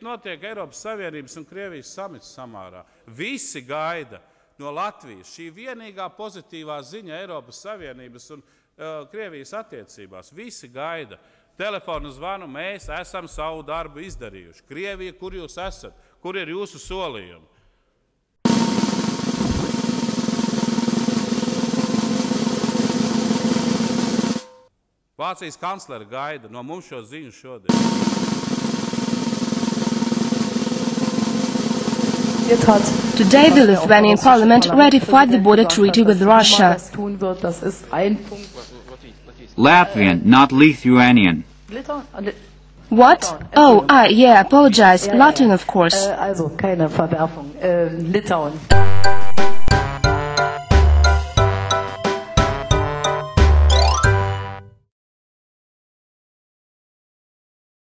notiek Eiropas Savienības un Krievijas samits Samārā. Visi gaida no Latvijas. Šī vienīgā pozitīvā ziņa Eiropas Savienības un Krievijas attiecībās. Visi gaida. Telefonu zvanu, mēs esam savu darbu izdarījuši. Krievija, kur jūs esat? Kur ir jūsu solījumi? Vācijas kanclere gaida no mums šo ziņu šodien. Today the Lithuanian parliament ratified the border treaty with Russia. Latvian, not Lithuanian. What? Oh, yeah, apologize. Latin, of course. Also keine Verwerfung. Litauen.